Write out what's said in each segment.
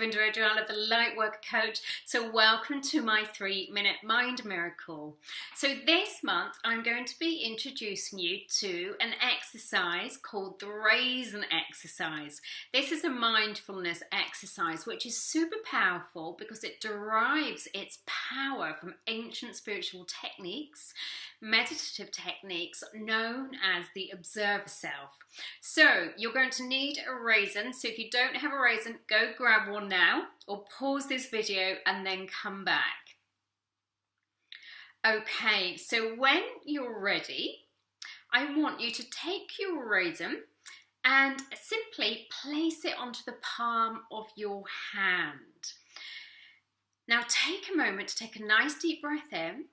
Ravinder Adriana, the Lightworker coach. So welcome to my 3-minute mind miracle. So this month I'm going to be introducing you to an exercise called the Raisin exercise. This is a mindfulness exercise which is super powerful because it derives its power from ancient spiritual techniques, meditative techniques known as the observer self. So you're going to need a raisin. So if you don't have a raisin, go grab one now or pause this video and then come back. Okay, so when you're ready, I want you to take your raisin and simply place it onto the palm of your hand. Now take a moment to take a nice deep breath in.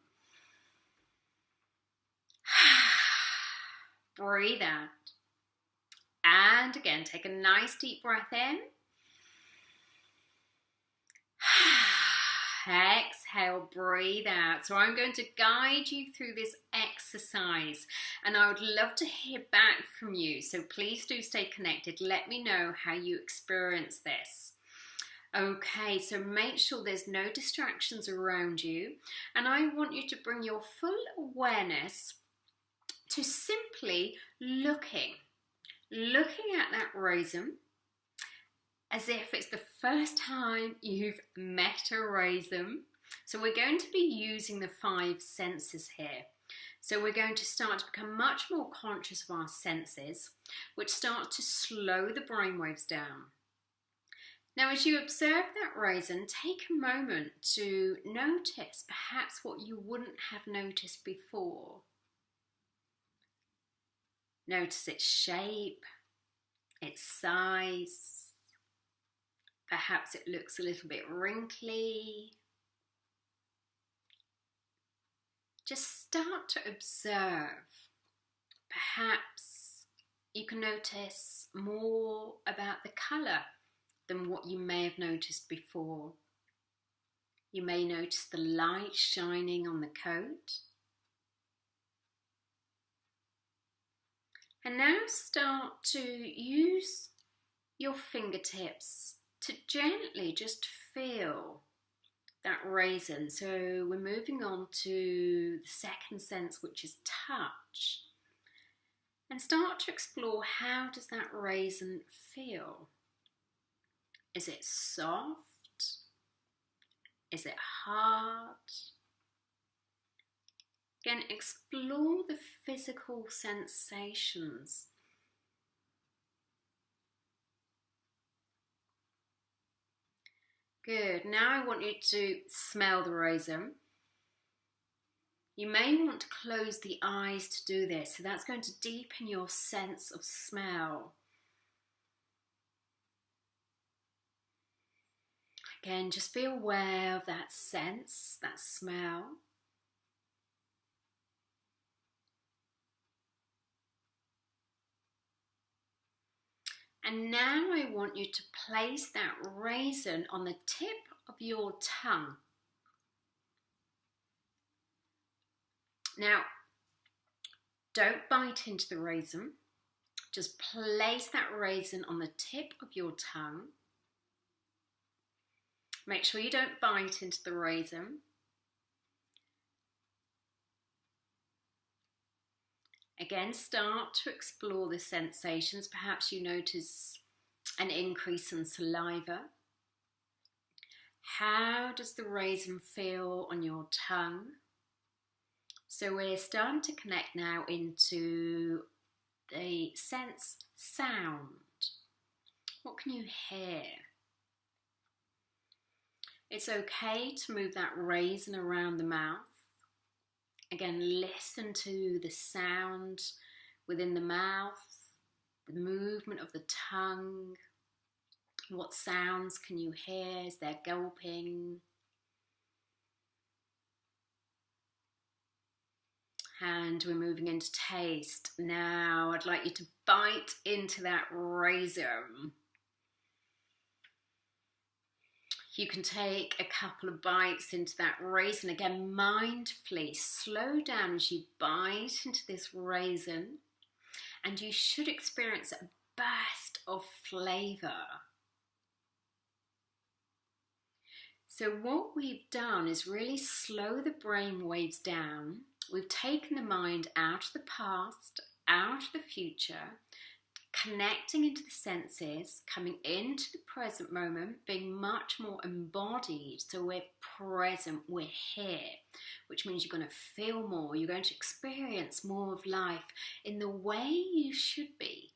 Breathe out. And again, take a nice deep breath in. Exhale, breathe out. So I'm going to guide you through this exercise and I would love to hear back from you. So please do stay connected. Let me know how you experience this. Okay, so make sure there's no distractions around you. And I want you to bring your full awareness to simply looking at that raisin as if it's the first time you've met a raisin. So we're going to be using the 5 senses here. So we're going to start to become much more conscious of our senses, which start to slow the brainwaves down. Now, as you observe that raisin, take a moment to notice perhaps what you wouldn't have noticed before. Notice its shape, its size. Perhaps it looks a little bit wrinkly. Just start to observe. Perhaps you can notice more about the colour than what you may have noticed before. You may notice the light shining on the coat. And now start to use your fingertips to gently just feel that raisin. So we're moving on to the second sense, which is touch. And start to explore, how does that raisin feel? Is it soft? Is it hard? Again, explore the physical sensations. Good. Now I want you to smell the raisin. You may want to close the eyes to do this, so that's going to deepen your sense of smell. Again, just be aware of that sense, that smell. And now I want you to place that raisin on the tip of your tongue. Now, don't bite into the raisin. Just place that raisin on the tip of your tongue. Make sure you don't bite into the raisin. Again, start to explore the sensations. Perhaps you notice an increase in saliva. How does the raisin feel on your tongue? So we're starting to connect now into the sense sound. What can you hear? It's okay to move that raisin around the mouth. Again, listen to the sound within the mouth, the movement of the tongue. What sounds can you hear? Is there gulping? And we're moving into taste. Now I'd like you to bite into that raisin. You can take a couple of bites into that raisin. Again, mindfully slow down as you bite into this raisin, and you should experience a burst of flavour. So what we've done is really slow the brain waves down. We've taken the mind out of the past, out of the future, connecting into the senses, coming into the present moment, being much more embodied. So we're present, we're here, which means you're going to feel more, you're going to experience more of life in the way you should be.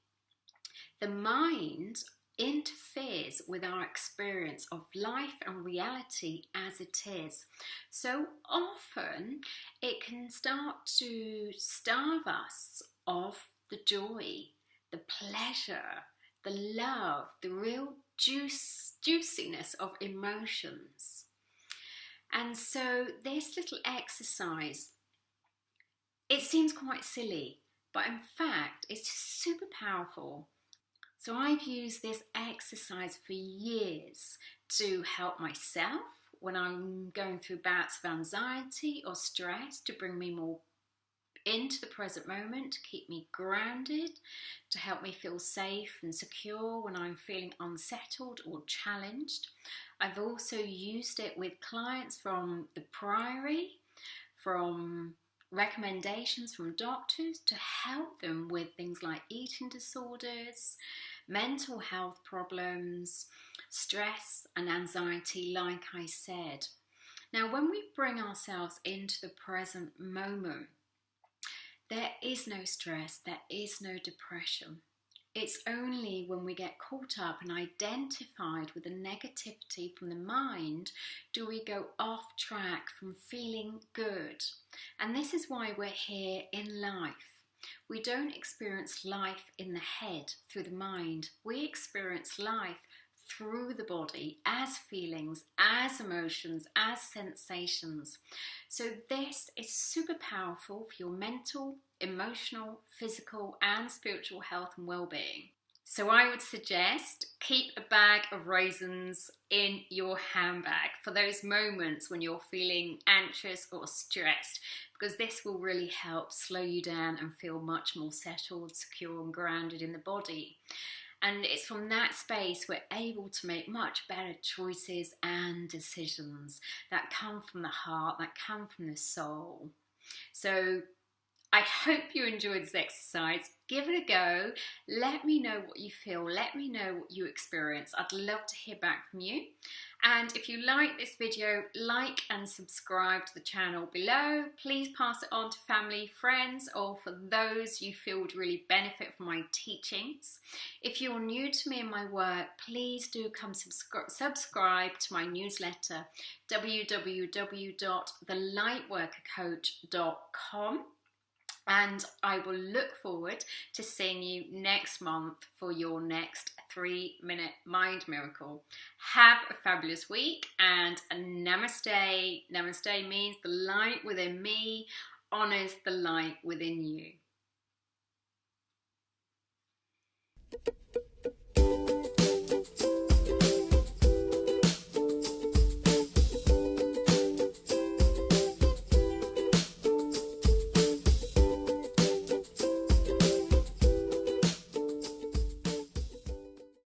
The mind interferes with our experience of life and reality as it is. So often it can start to starve us of the joy, the pleasure, the love, the real juiciness of emotions. And so this little exercise, it seems quite silly, but in fact it's super powerful. So I've used this exercise for years to help myself when I'm going through bouts of anxiety or stress, to bring me more into the present moment, to keep me grounded, to help me feel safe and secure when I'm feeling unsettled or challenged. I've also used it with clients from the Priory, from recommendations from doctors to help them with things like eating disorders, mental health problems, stress and anxiety, like I said. Now, when we bring ourselves into the present moment, there is no stress, there is no depression. It's only when we get caught up and identified with the negativity from the mind do we go off track from feeling good. And this is why we're here in life. We don't experience life in the head through the mind. We experience life through the body as feelings, as emotions, as sensations. So this is super powerful for your mental, emotional, physical and spiritual health and well-being. So I would suggest keep a bag of raisins in your handbag for those moments when you're feeling anxious or stressed, because this will really help slow you down and feel much more settled, secure and grounded in the body. And it's from that space we're able to make much better choices and decisions that come from the heart, that come from the soul. So I hope you enjoyed this exercise. Give it a go. Let me know what you feel. Let me know what you experience. I'd love to hear back from you. And if you like this video, like and subscribe to the channel below. Please pass it on to family, friends, or for those you feel would really benefit from my teachings. If you're new to me and my work, please do come subscribe to my newsletter, www.thelightworkercoach.com. And I will look forward to seeing you next month for your next 3-minute mind miracle. Have a fabulous week and namaste. Namaste means the light within me honors the light within you.